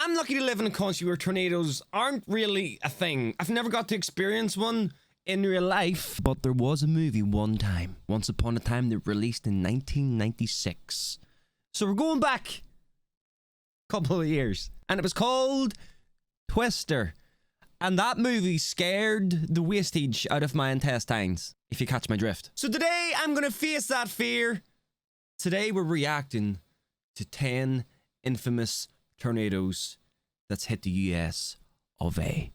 I'm lucky to live in a country where tornadoes aren't really a thing. I've never got to experience one in real life. But there was a movie once upon a time, that released in 1996. So we're going back a couple of years. And it was called Twister. And that movie scared the wastage out of my intestines, if you catch my drift. So today, I'm going to face that fear. Today, we're reacting to 10 infamous tornadoes that's hit the US of A.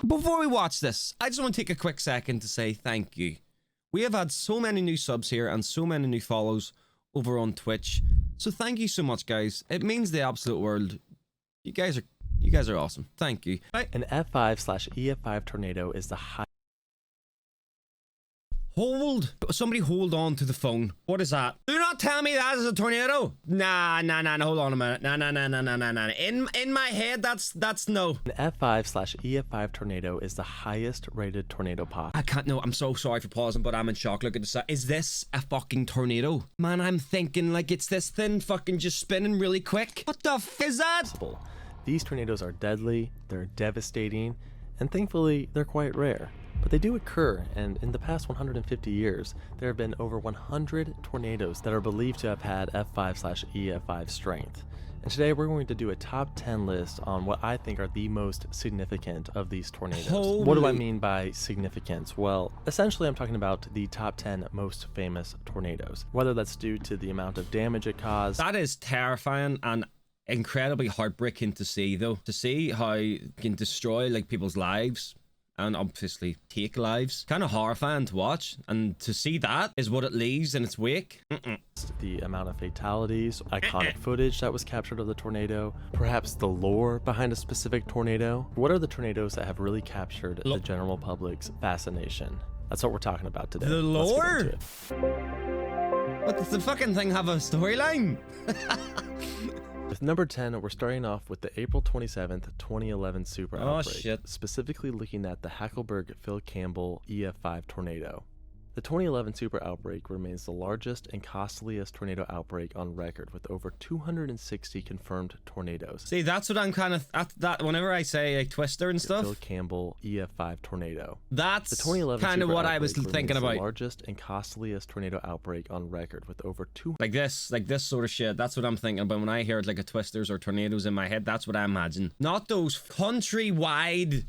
Before we watch this, I just want to take a quick second to say thank you. We have had so many new subs here and so many new follows over on Twitch. So thank you so much, guys. It means the absolute world. You guys are awesome. Thank you. An F5/EF5 tornado is the high. Somebody hold on to the phone. What is that? Do not tell me that is a tornado. Nah, hold on a minute. Nah. In my head, that's no. An F5/EF5 tornado is the highest rated tornado pop. I can't, no, I'm so sorry for pausing, but I'm in shock. Look at this. Is this a fucking tornado? Man, I'm thinking like it's this thing fucking just spinning really quick. What the f is that? These tornadoes are deadly, they're devastating, and thankfully, they're quite rare. But they do occur, and in the past 150 years, there have been over 100 tornadoes that are believed to have had F5/EF5 strength. And today we're going to do a top 10 list on what I think are the most significant of these tornadoes. What do I mean by significance? Well, essentially I'm talking about the top 10 most famous tornadoes, whether that's due to the amount of damage it caused. That is terrifying and incredibly heartbreaking to see, though. To see how it can destroy like people's lives and obviously take lives. Kind of horrifying to watch, and to see that is what it leaves in its wake. The amount of fatalities, iconic footage that was captured of the tornado, perhaps the lore behind a specific tornado. What are the tornadoes that have really captured the general public's fascination? That's what we're talking about today. The lore? What, does the fucking thing have a storyline? With number 10, we're starting off with the April 27th, 2011 super outbreak, shit. specifically looking at the Hackleburg-Phil Campbell EF5 tornado. The 2011 super outbreak remains the largest and costliest tornado outbreak on record, with over 260 confirmed tornadoes. See, that's what I'm kind of, that whenever I say like Twister and stuff. Phil Campbell EF5 tornado. That's the 2011 kind of super what I was outbreak thinking remains about. The largest and costliest tornado outbreak on record, with over 200. Like this sort of shit. That's what I'm thinking about when I hear like a Twisters or tornadoes in my head. That's what I imagine. Not those countrywide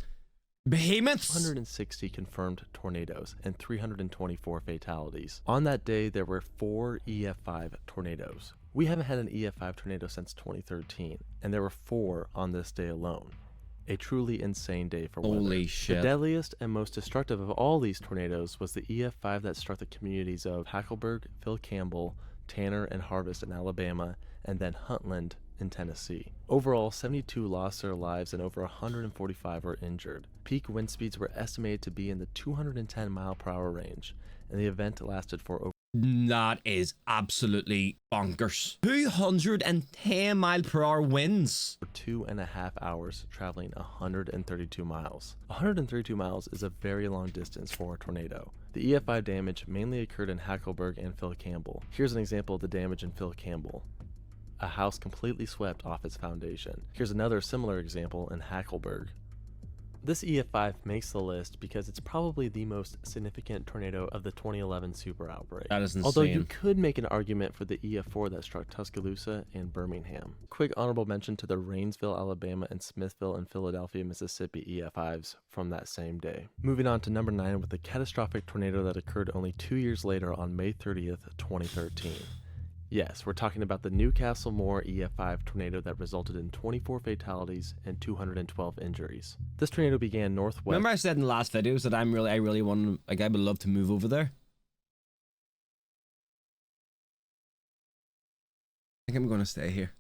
behemoths. 160 confirmed tornadoes and 324 fatalities. On that day, there were 4 EF5 tornadoes. We haven't had an EF5 tornado since 2013, and there were 4 on this day alone. A truly insane day for weather. Holy shit. The deadliest and most destructive of all these tornadoes was the EF5 that struck the communities of Hackleburg, Phil Campbell, Tanner, and Harvest in Alabama, and then Huntland in Tennessee. Overall, 72 lost their lives and over 145 were injured. Peak wind speeds were estimated to be in the 210 mile/hour range, and the event lasted for over. That is absolutely bonkers. 210 mile/hour winds. For 2.5 hours, traveling 132 miles. 132 miles is a very long distance for a tornado. The EF5 damage mainly occurred in Hackleburg and Phil Campbell. Here's an example of the damage in Phil Campbell. A house completely swept off its foundation. Here's another similar example in Hackleburg. This EF5 makes the list because it's probably the most significant tornado of the 2011 super outbreak. That is insane. Although you could make an argument for the EF4 that struck Tuscaloosa and Birmingham. Quick honorable mention to the Rainsville, Alabama and Smithville and Philadelphia, Mississippi EF5s from that same day. Moving on to number 9 with the catastrophic tornado that occurred only 2 years later on May 30th, 2013. Yes, we're talking about the Newcastle Moore EF5 tornado that resulted in 24 fatalities and 212 injuries. This tornado began northwest. Remember I said in the last videos that I really want, like, I would love to move over there? I think I'm going to stay here.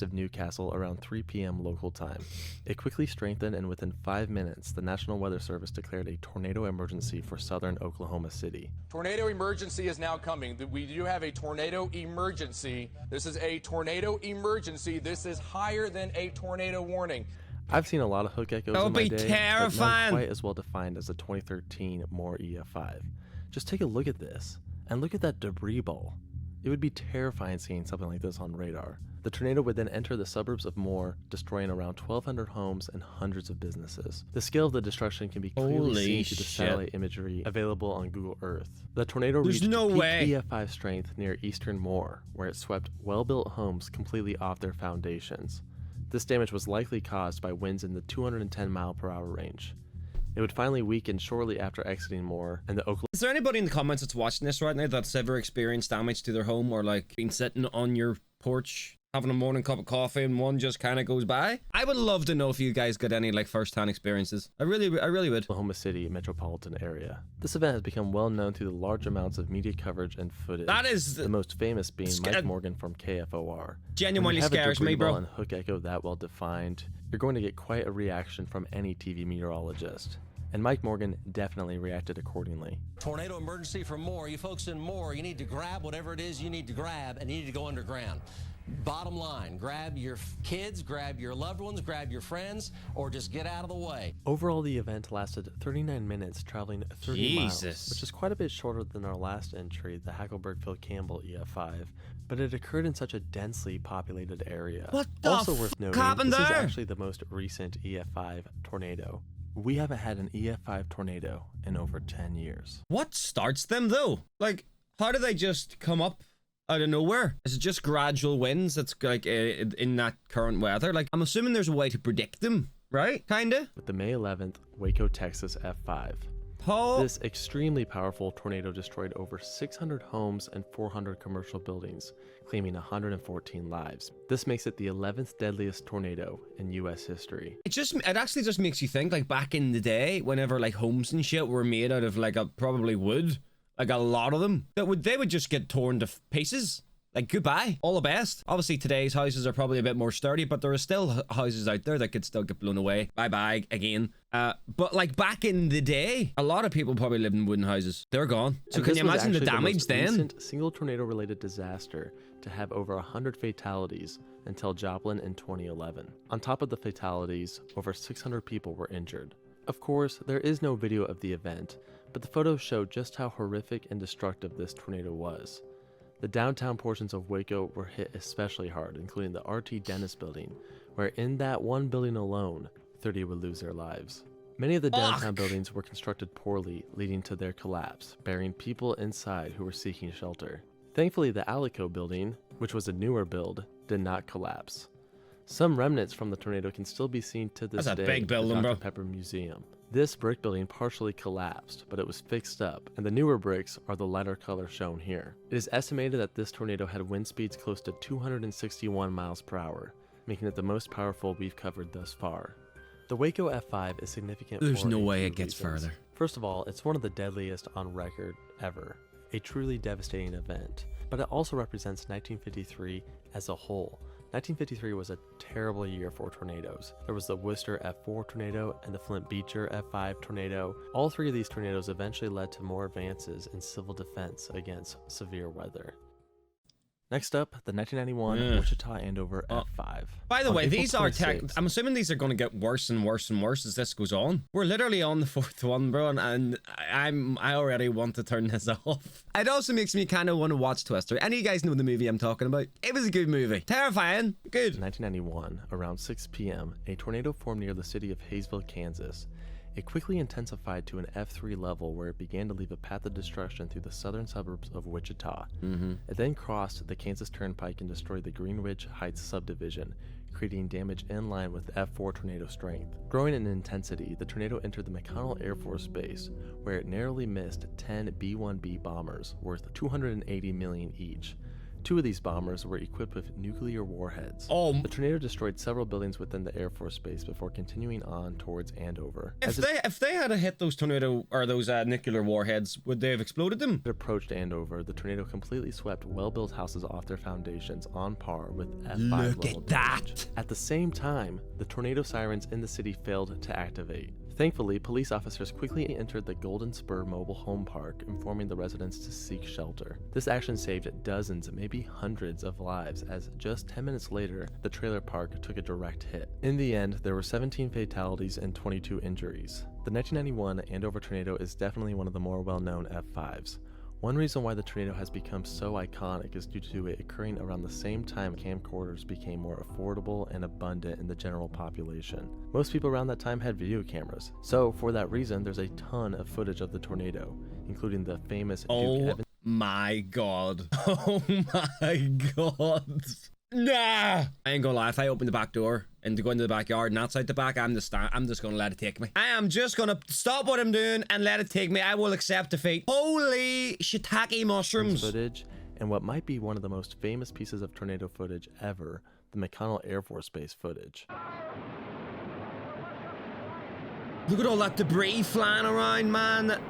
Of Newcastle around 3 p.m. local time. It quickly strengthened, and within 5 minutes, the National Weather Service declared a tornado emergency for southern Oklahoma City. Tornado emergency is now coming. We do have a tornado emergency. This is a tornado emergency. This is higher than a tornado warning. I've seen a lot of hook echoes in my day, terrifying. but not quite as well defined as the 2013 Moore EF5. Just take a look at this, and look at that debris ball. It would be terrifying seeing something like this on radar. The tornado would then enter the suburbs of Moore, destroying around 1,200 homes and hundreds of businesses. The scale of the destruction can be clearly seen through the satellite imagery available on Google Earth. The tornado reached peak EF5 strength near eastern Moore, where it swept well-built homes completely off their foundations. This damage was likely caused by winds in the 210 mile/hour range. It would finally weaken shortly after exiting Moore, and the Oklahoma... Is there anybody in the comments that's watching this right now that's ever experienced damage to their home, or like been sitting on your porch having a morning cup of coffee and one just kind of goes by? I would love to know if you guys got any like first-hand experiences. I really would. Oklahoma City metropolitan area. This event has become well known through the large amounts of media coverage and footage. That is the most famous being Mike Morgan from KFOR. Genuinely scares me, bro. And hook echo that well defined, you're going to get quite a reaction from any TV meteorologist. And Mike Morgan definitely reacted accordingly. Tornado emergency for Moore. You folks in Moore, you need to grab whatever it is you need to grab, and you need to go underground. Bottom line, grab your kids, grab your loved ones, grab your friends, or just get out of the way. Overall, the event lasted 39 minutes, traveling 30 miles, which is quite a bit shorter than our last entry, the Hackleburg-Phil-Campbell EF5, but it occurred in such a densely populated area. What the also worth noting, this is actually the most recent EF5 tornado. We haven't had an EF5 tornado in over 10 years. What starts them though? Like, how do they just come up out of nowhere? Is it just gradual winds that's like in that current weather? Like, I'm assuming there's a way to predict them, right? Kinda? With the May 11th Waco, Texas F5. This extremely powerful tornado destroyed over 600 homes and 400 commercial buildings, claiming 114 lives. This makes it the 11th deadliest tornado in US history. It actually just makes you think, like, back in the day, whenever like homes and shit were made out of like probably wood, like a lot of them, they would just get torn to pieces. Like, goodbye, all the best. Obviously today's houses are probably a bit more sturdy, but there are still houses out there that could still get blown away. Bye again. But like back in the day, a lot of people probably lived in wooden houses. They're gone. So can you imagine the damage then? Single tornado related disaster to have over 100 fatalities until Joplin in 2011. On top of the fatalities, over 600 people were injured. Of course, there is no video of the event, but the photos show just how horrific and destructive this tornado was. The downtown portions of Waco were hit especially hard, including the RT Dennis building, where in that one building alone, 30 would lose their lives. Many of the downtown buildings were constructed poorly, leading to their collapse, burying people inside who were seeking shelter. Thankfully, the Alico building, which was a newer build, did not collapse. Some remnants from the tornado can still be seen to this day a big building, at the bro. Dr. Pepper Museum. This brick building partially collapsed, but it was fixed up, and the newer bricks are the lighter color shown here. It is estimated that this tornado had wind speeds close to 261 miles per hour, making it the most powerful we've covered thus far. The Waco F5 is significant. There's no way it reasons. gets further. First of all, it's one of the deadliest on record ever, a truly devastating event, but it also represents 1953 as a whole. 1953 was a terrible year for tornadoes. There was the Worcester F4 tornado and the Flint Beecher F5 tornado. All three of these tornadoes eventually led to more advances in civil defense against severe weather. Next up, the 1991 Wichita Andover F5. By the way, these are I'm assuming these are going to get worse and worse and worse as this goes on. We're literally on the fourth one, bro, and I already want to turn this off. It also makes me kind of want to watch Twister. Any of you guys know the movie I'm talking about? It was a good movie. Terrifying. Good. In 1991, around 6 p.m., a tornado formed near the city of Hayesville, Kansas. It quickly intensified to an F3 level where it began to leave a path of destruction through the southern suburbs of Wichita. It then crossed the Kansas Turnpike and destroyed the Greenwich Heights subdivision, creating damage in line with F4 tornado strength. Growing in intensity, the tornado entered the McConnell Air Force Base, where it narrowly missed 10 B-1B bombers worth $280 million each. 2 of these bombers were equipped with nuclear warheads. The tornado destroyed several buildings within the Air Force Base before continuing on towards Andover. If they had hit those tornado or those nuclear warheads, would they have exploded them? It approached Andover. The tornado completely swept well-built houses off their foundations on par with F5 Look level at that. damage. At the same time, the tornado sirens in the city failed to activate. Thankfully, police officers quickly entered the Golden Spur Mobile Home Park, informing the residents to seek shelter. This action saved dozens, maybe hundreds of lives, as just 10 minutes later, the trailer park took a direct hit. In the end, there were 17 fatalities and 22 injuries. The 1991 Andover tornado is definitely one of the more well-known F5s. One reason why the tornado has become so iconic is due to it occurring around the same time camcorders became more affordable and abundant in the general population. Most people around that time had video cameras, so for that reason there's a ton of footage of the tornado, including the famous Duke Evans. My god. Oh my god. Nah! I ain't gonna lie, if I open the back door and to go into the backyard and outside the back, I'm just gonna let it take me. I am just gonna stop what I'm doing and let it take me. I will accept defeat. Holy shiitake mushrooms. Footage, and what might be one of the most famous pieces of tornado footage ever, the McConnell Air Force Base footage. Look at all that debris flying around, man.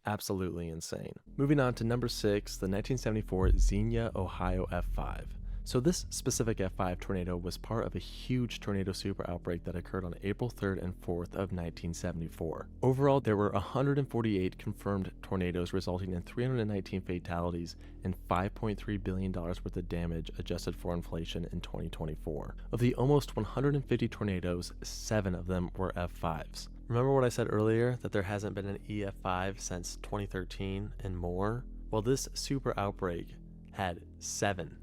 Absolutely insane. Moving on to number 6, the 1974 Xenia, Ohio F5. So this specific F5 tornado was part of a huge tornado super outbreak that occurred on April 3rd and 4th of 1974. Overall, there were 148 confirmed tornadoes, resulting in 319 fatalities and $5.3 billion worth of damage adjusted for inflation in 2024. Of the almost 150 tornadoes, 7 of them were F5s. Remember what I said earlier, that there hasn't been an EF5 since 2013 and more? Well, this super outbreak had 7.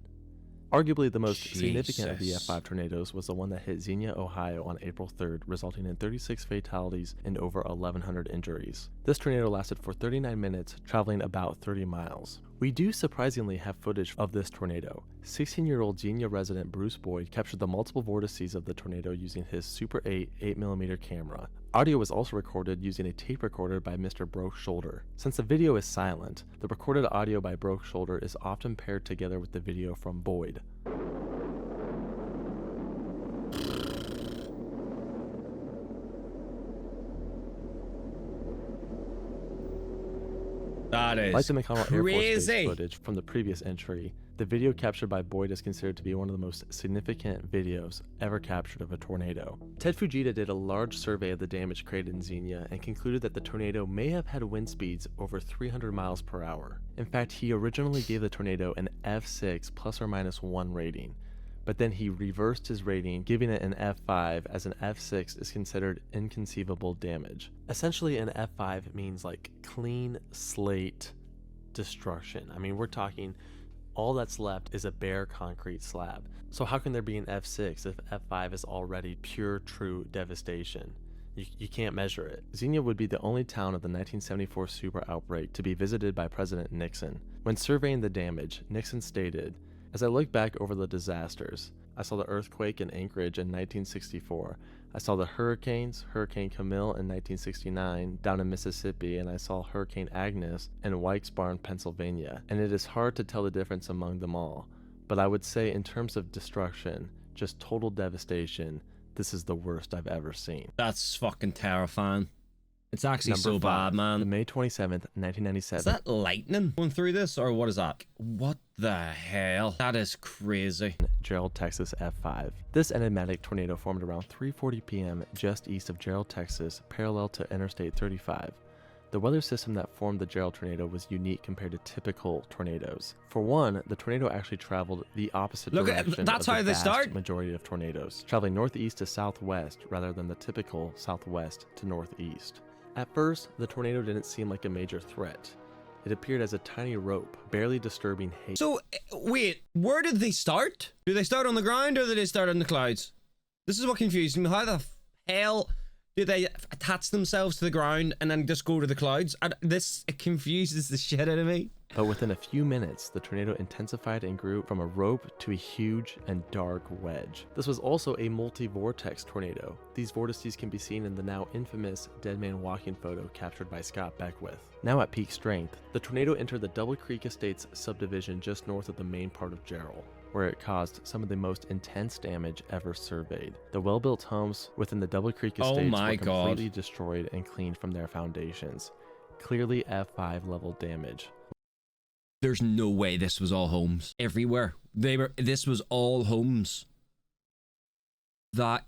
Arguably the most significant of the F5 tornadoes was the one that hit Xenia, Ohio on April 3rd, resulting in 36 fatalities and over 1,100 injuries. This tornado lasted for 39 minutes, traveling about 30 miles. We do surprisingly have footage of this tornado. 16-year-old Xenia resident Bruce Boyd captured the multiple vortices of the tornado using his Super 8 8mm camera. Audio was also recorded using a tape recorder by Mr. Broke Shoulder. Since the video is silent, the recorded audio by Broke Shoulder is often paired together with the video from Boyd. That is like the McConnell Air Force Base crazy footage from the previous entry, the video captured by Boyd is considered to be one of the most significant videos ever captured of a tornado. Ted Fujita did a large survey of the damage created in Xenia and concluded that the tornado may have had wind speeds over 300 miles per hour. In fact, he originally gave the tornado an F6 ±1 rating, but then he reversed his rating, giving it an F5, as an F6 is considered inconceivable damage. Essentially, an F5 means like clean slate destruction. I mean, we're talking all that's left is a bare concrete slab. So how can there be an F6 if F5 is already pure, true devastation? You can't measure it. Xenia would be the only town of the 1974 super outbreak to be visited by President Nixon. When surveying the damage, Nixon stated, "As I look back over the disasters, I saw the earthquake in Anchorage in 1964. I saw the hurricanes, Hurricane Camille in 1969 down in Mississippi, and I saw Hurricane Agnes in Wilkes-Barre, Pennsylvania, and it is hard to tell the difference among them all. But I would say in terms of destruction, just total devastation, this is the worst I've ever seen." That's fucking terrifying. It's actually Number so 5, bad, the man. May 27th, 1997. Is that lightning going through this, or what is that? What the hell? That is crazy. Gerald, Texas F5. This enigmatic tornado formed around 3:40 p.m. just east of Gerald, Texas, parallel to Interstate 35. The weather system that formed the Gerald tornado was unique compared to typical tornadoes. For one, the tornado actually traveled the opposite direction that's of how the they vast start. majority of tornadoes, traveling northeast to southwest rather than the typical southwest to northeast. At first, the tornado didn't seem like a major threat. It appeared as a tiny rope, barely disturbing haze. So, wait, where did they start? Do they start on the ground or do they start in the clouds? This is what confused me. How the hell do they attach themselves to the ground and then just go to the clouds? It confuses the shit out of me. But within a few minutes, the tornado intensified and grew from a rope to a huge and dark wedge. This was also a multi-vortex tornado. These vortices can be seen in the now infamous Dead Man Walking photo captured by Scott Beckwith. Now at peak strength, the tornado entered the Double Creek Estates subdivision just north of the main part of Gerald, where it caused some of the most intense damage ever surveyed. The well-built homes within the Double Creek Estates were completely destroyed and cleaned from their foundations. Clearly F5 level damage. There's no way this was all homes. Everywhere. This was all homes. I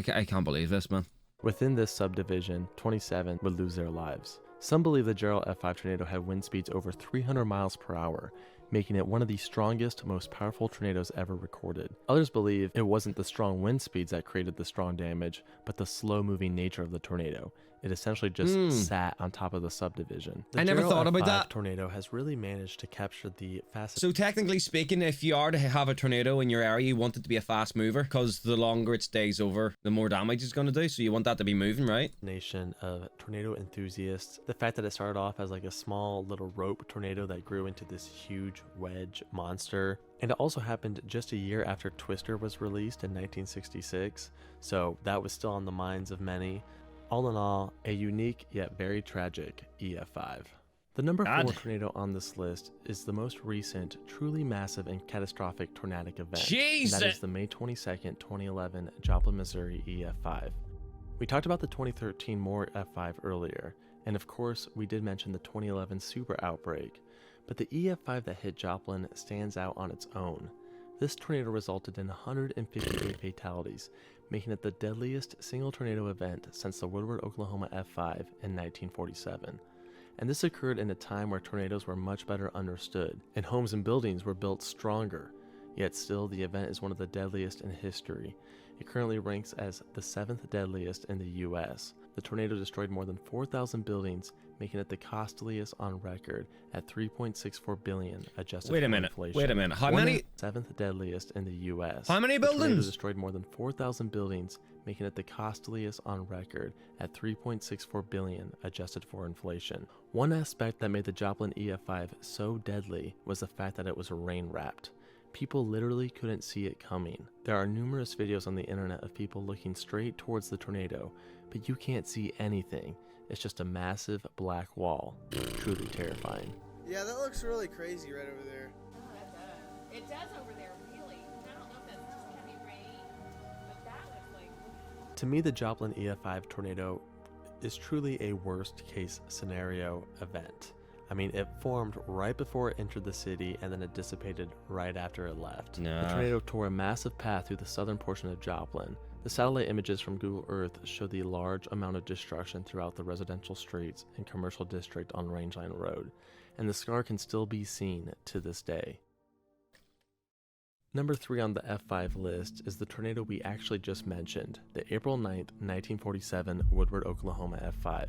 can't believe this, man. Within this subdivision, 27 would lose their lives. Some believe the Gerald F5 tornado had wind speeds over 300 miles per hour, making it one of the strongest, most powerful tornadoes ever recorded. Others believe it wasn't the strong wind speeds that created the strong damage, but the slow-moving nature of the tornado. It essentially just sat on top of the subdivision. The I never thought about EF5 that. tornado has really managed to capture the fastest. So technically speaking, if you are to have a tornado in your area, you want it to be a fast mover, because the longer it stays over, the more damage it's going to do. So you want that to be moving, right? Nation of tornado enthusiasts. The fact that it started off as like a small little rope tornado that grew into this huge wedge monster. And it also happened just a year after Twister was released in 1966. So that was still on the minds of many. All in all, a unique yet very tragic EF5. The number 4 tornado on this list is the most recent, truly massive and catastrophic tornadic event. Jesus! And that is the May 22nd, 2011 Joplin, Missouri EF5. We talked about the 2013 Moore F5 earlier, and of course we did mention the 2011 super outbreak, but the EF5 that hit Joplin stands out on its own. This tornado resulted in 158 fatalities, making it the deadliest single tornado event since the Woodward, Oklahoma F5 in 1947. And this occurred in a time where tornadoes were much better understood, and homes and buildings were built stronger. Yet still, the event is one of the deadliest in history. It currently ranks as the 7th deadliest in the US. The tornado destroyed more than 4,000 buildings, making it the costliest on record at $3.64 billion adjusted for inflation. Wait a minute. How many? 7th deadliest in the US. How many The tornado buildings? destroyed more than 4,000 buildings, making it the costliest on record at $3.64 billion adjusted for inflation. One aspect that made the Joplin EF5 so deadly was the fact that it was rain-wrapped. People literally couldn't see it coming. There are numerous videos on the internet of people looking straight towards the tornado, but you can't see anything. It's just a massive black wall. Truly terrifying. Yeah, that looks really crazy right over there. Oh, that does. It does over there, really. I don't know if that's just heavy rain, but that looks like... To me, the Joplin EF5 tornado is truly a worst-case scenario event. I mean, it formed right before it entered the city, and then it dissipated right after it left. Nah. The tornado tore a massive path through the southern portion of Joplin. The satellite images from Google Earth show the large amount of destruction throughout the residential streets and commercial district on Rangeline Road, and the scar can still be seen to this day. Number 3 on the F5 list is the tornado we actually just mentioned, the April 9th, 1947 Woodward, Oklahoma F5.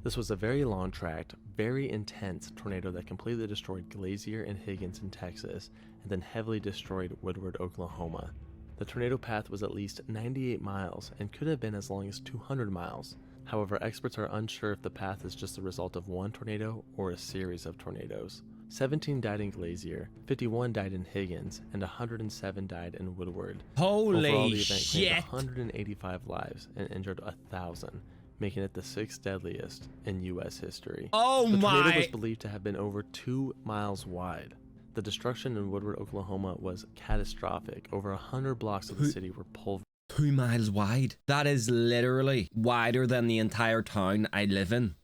This was a very long-tracked, very intense tornado that completely destroyed Glazier and Higgins in Texas, and then heavily destroyed Woodward, Oklahoma. The tornado path was at least 98 miles and could have been as long as 200 miles. However, experts are unsure if the path is just the result of one tornado or a series of tornadoes. 17 died in Glazier, 51 died in Higgins, and 107 died in Woodward. Overall, the Holy event claimed shit! 185 lives and injured 1,000. Making it the 6th deadliest in U.S. history. Oh the tornado was my! believed to have been over 2 miles wide. The destruction in Woodward, Oklahoma was catastrophic. Over 100 blocks of the city were pulverized. 2 miles wide. That is literally wider than the entire town I live in.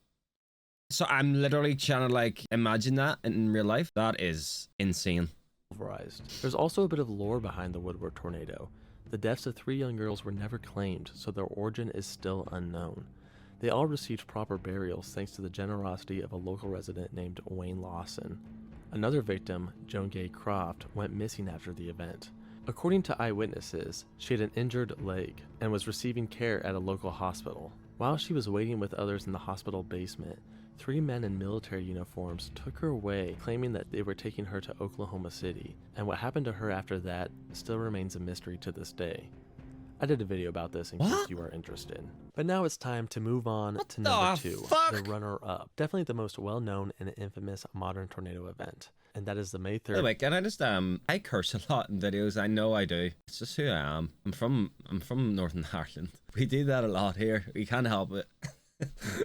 So I'm literally trying to like imagine that in real life. That is insane. There's also a bit of lore behind the Woodward tornado. The deaths of 3 young girls were never claimed, so their origin is still unknown. They all received proper burials thanks to the generosity of a local resident named Wayne Lawson. Another victim, Joan Gay Croft, went missing after the event. According to eyewitnesses, she had an injured leg and was receiving care at a local hospital. While she was waiting with others in the hospital basement, 3 men in military uniforms took her away, claiming that they were taking her to Oklahoma City, and what happened to her after that still remains a mystery to this day. I did a video about this in case you are interested. But now it's time to move on to number 2, the runner-up. Definitely the most well-known and infamous modern tornado event, and that is the May 3rd. By the way, can I just I curse a lot in videos. I know I do. It's just who I am. I'm from Northern Ireland. We do that a lot here. We can't help it.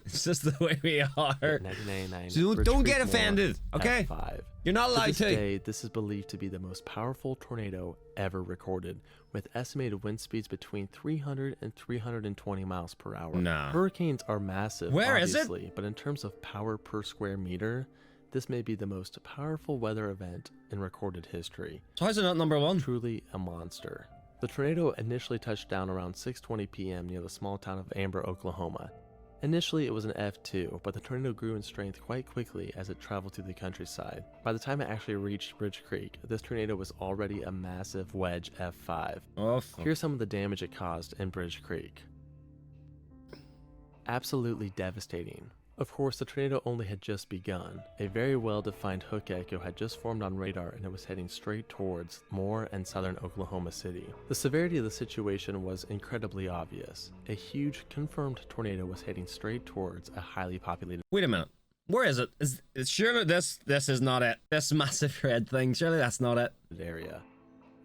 It's just the way we are. 1999. So don't get offended, okay? F5. You're not allowed To this to. day, this is believed to be the most powerful tornado ever recorded, with estimated wind speeds between 300 and 320 miles per hour. Nah. Hurricanes are massive, Where is it? obviously, but in terms of power per square meter, this may be the most powerful weather event in recorded history. So how's it not number 1? Truly a monster. The tornado initially touched down around 6:20 p.m. near the small town of Amber, Oklahoma. Initially, it was an F2, but the tornado grew in strength quite quickly as it traveled through the countryside. By the time it actually reached Bridge Creek, this tornado was already a massive wedge F5. Oh, Here's some of the damage it caused in Bridge Creek. Absolutely devastating. Of course, the tornado only had just begun. A very well-defined hook echo had just formed on radar and it was heading straight towards Moore and southern Oklahoma City. The severity of the situation was incredibly obvious. A huge confirmed tornado was heading straight towards a highly populated wait a minute. Where is it? Is surely this is not it. This massive red thing. Surely that's not it. area.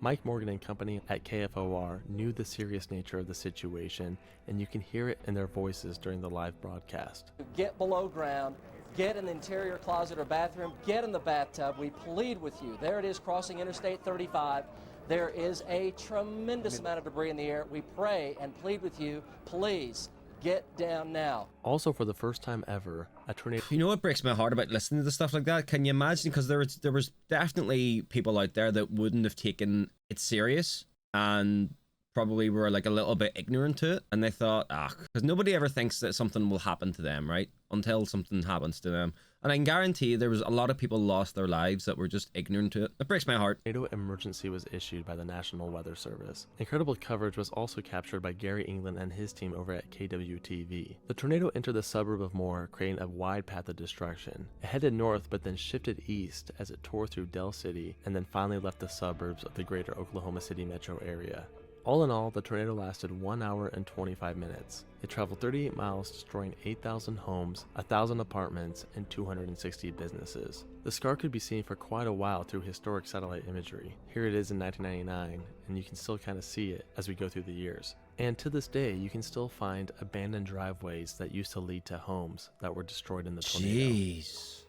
Mike Morgan and company at KFOR knew the serious nature of the situation, and you can hear it in their voices during the live broadcast. Get below ground, get in the interior closet or bathroom, get in the bathtub. We plead with you. There it is, crossing Interstate 35. There is a tremendous amount of debris in the air. We pray and plead with you, please get down now. Also, for the first time ever, a tornado. You know what breaks my heart about listening to stuff like that? Can you imagine? Because there was definitely people out there that wouldn't have taken it serious and probably were like a little bit ignorant to it, and they thought, because nobody ever thinks that something will happen to them, right? Until something happens to them. And I can guarantee there was a lot of people lost their lives that were just ignorant to it. It breaks my heart. Tornado emergency was issued by the National Weather Service. Incredible coverage was also captured by Gary England and his team over at KWTV. The tornado entered the suburb of Moore, creating a wide path of destruction. It headed north but then shifted east as it tore through Del City and then finally left the suburbs of the greater Oklahoma City metro area. All in all, the tornado lasted 1 hour and 25 minutes. It traveled 38 miles, destroying 8,000 homes, 1,000 apartments, and 260 businesses. The scar could be seen for quite a while through historic satellite imagery. Here it is in 1999, and you can still kind of see it as we go through the years. And to this day, you can still find abandoned driveways that used to lead to homes that were destroyed in the tornado. Jeez.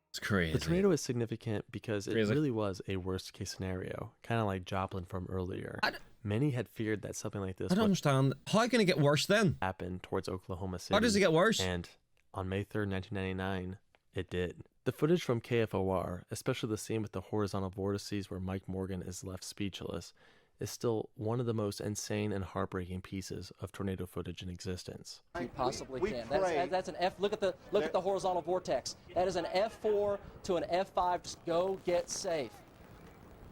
It's crazy. The tornado is significant because it really was a worst case scenario, kind of like Joplin from earlier. Many had feared that something like this I don't would understand. How can it get worse then? happen towards Oklahoma City. How does it get worse? And on May 3rd, 1999, it did. The footage from KFOR, especially the scene with the horizontal vortices where Mike Morgan is left speechless, is still one of the most insane and heartbreaking pieces of tornado footage in existence. You possibly can. That's an F. Look at the horizontal vortex. That is an F4 to an F5. Just go get safe.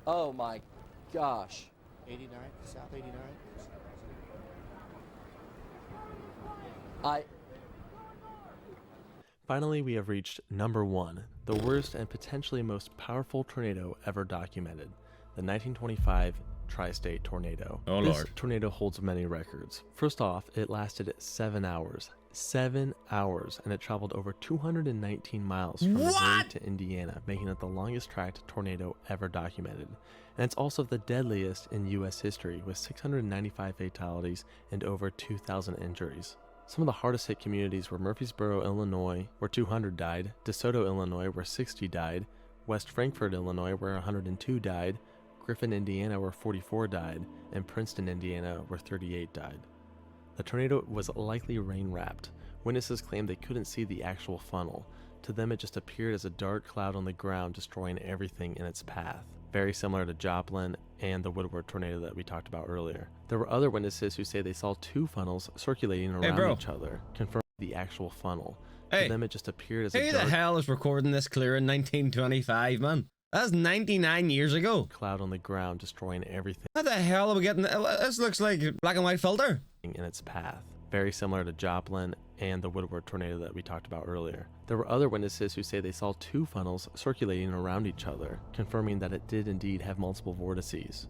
Oh my gosh. 89, South 89. Finally, we have reached number 1, the worst and potentially most powerful tornado ever documented, the 1925 Tri-State Tornado. Oh, this Lord. tornado holds many records. First off, it lasted 7 hours. 7 hours, and it traveled over 219 miles from Missouri to Indiana, making it the longest tracked tornado ever documented. And it's also the deadliest in U.S. history, with 695 fatalities and over 2,000 injuries. Some of the hardest hit communities were Murfreesboro, Illinois, where 200 died, DeSoto, Illinois, where 60 died, West Frankfort, Illinois, where 102 died, Griffin, Indiana, where 44 died, and Princeton, Indiana, where 38 died. The tornado was likely rain-wrapped. Witnesses claimed they couldn't see the actual funnel. To them, it just appeared as a dark cloud on the ground, destroying everything in its path. Very similar to Joplin and the Woodward tornado that we talked about earlier. There were other witnesses who say they saw 2 funnels circulating around each other, confirming the actual funnel. To them, it just appeared as a Who dark the hell is recording this clear in 1925, man? That's 99 years ago. cloud on the ground, destroying everything How the hell are we getting? This looks like black and white filter. in its path. Very similar to Joplin and the Woodward tornado that we talked about earlier. There were other witnesses who say they saw 2 funnels circulating around each other, confirming that it did indeed have multiple vortices.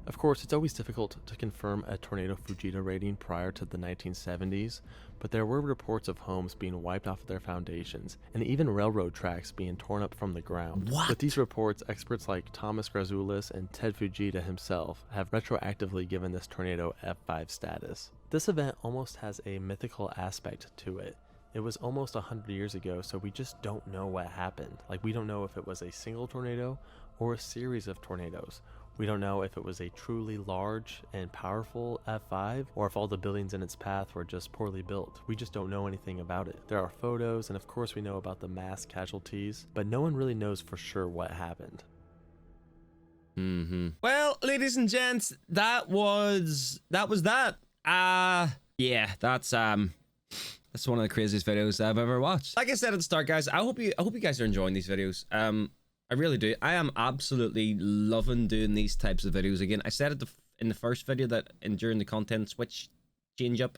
Of course, it's always difficult to confirm a tornado Fujita rating prior to the 1970s, but there were reports of homes being wiped off of their foundations, and even railroad tracks being torn up from the ground. With these reports, experts like Thomas Grazoulis and Ted Fujita himself have retroactively given this tornado F5 status. This event almost has a mythical aspect to it. It was almost 100 years ago, so we just don't know what happened. Like, we don't know if it was a single tornado or a series of tornadoes. We don't know if it was a truly large and powerful F5 or if all the buildings in its path were just poorly built. We just don't know anything about it. There are photos, and of course we know about the mass casualties, but no one really knows for sure what happened. Well, ladies and gents, that was that. Yeah, that's one of the craziest videos I've ever watched. Like I said at the start, guys, I hope you guys are enjoying these videos. I really do. I am absolutely loving doing these types of videos again. I said it in the first video that during the content switch change up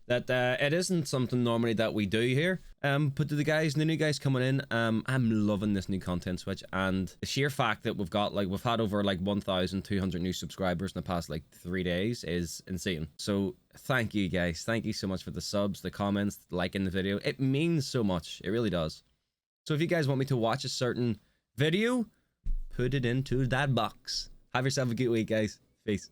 that it isn't something normally that we do here. But to the new guys coming in, I'm loving this new content switch, and the sheer fact that we've had over like 1,200 new subscribers in the past like 3 days is insane. So thank you guys. Thank you so much for the subs, the comments, liking the video. It means so much. It really does. So if you guys want me to watch a certain video, put it into that box. Have yourself a good week, guys. Peace.